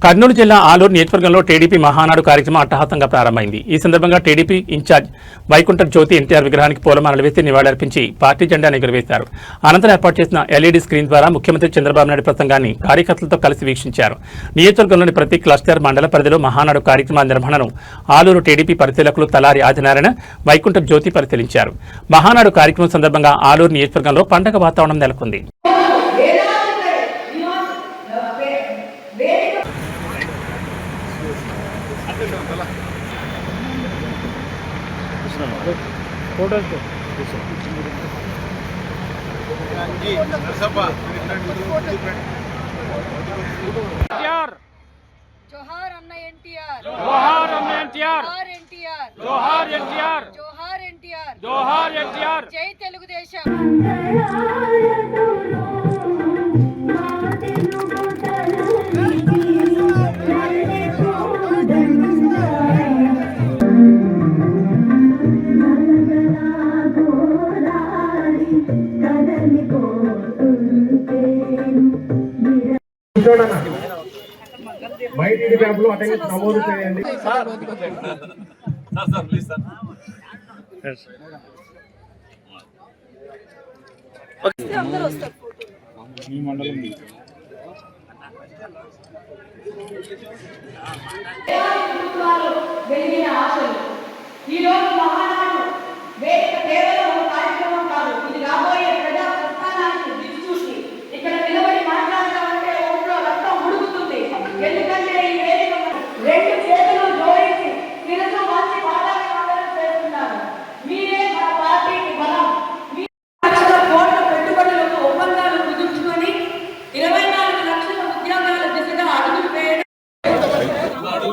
కర్నూలు జిల్లా ఆలూరు నియోజకవర్గంలో టీడీపీ మహానాడు కార్యక్రమం అట్టహాసంగా ప్రారంభమైంది. ఈ సందర్భంగా టీడీపీ ఇన్ఛార్జ్ వైకుంఠ జ్యోతి ఎన్టీఆర్ విగ్రహానికి పూలమాలలు వేసి నివాళులర్పించి పార్టీ జెండాను ఎగురవేశారు. అనంతరం ఏర్పాటు చేసిన ఎల్ఈడీ స్క్రీన్ ద్వారా ముఖ్యమంత్రి చంద్రబాబు నాయుడు ప్రసంగాన్ని కార్యకర్తలతో కలిసి వీక్షించారు. నియోజకవర్గంలోని ప్రతి క్లస్టర్ మండల పరిధిలో మహానాడు కార్యక్రమాల నిర్వహణను ఆలూరు టీడీపీ పరిశీలకులు తలారి ఆదినారాయణ, వైకుంఠ జ్యోతి పరిశీలించారు. మహానాడు కార్యక్రమం సందర్భంగా ఆలూరు నియోజకవర్గంలో పండగ వాతావరణం నెలకొంది. जोहार अन्ना एनटीआर, जोहार अन्ना एनटीआर, जोहार एनटीआर, जोहार एनटीआर, जोहार एनटीआर, जोहार एनटीआर, जय तेलुगुदेशम। మై టీడీ క్యాంప్ లో అటెండ్ నమోదు చేయండి. మీ మండలం ఈ రోజు మహానాడు వేదిక కేవలం ఒక కార్యక్రమం కాదు, ఇది రాబోయే ప్రజా ప్రస్థానానికి దిక్కు చూసి ఇక్కడ నిలబడి మాట్లాడతామంటే ఒంట్లో రక్తం ఉడుకుతుంది. ఎందుకంటే ఈ వేదిక రెండు చేతులు జోడించి తిరుగుతూ మంచి పాఠాలు చేస్తున్నారు. మీరే మన పార్టీకి బలం. కోట్ల పెట్టుబడులకు ఒప్పందాలు కుదుర్చుకొని 24 లక్షల ఉద్యోగాల దిశగా అడుగులు వేయడం బాబు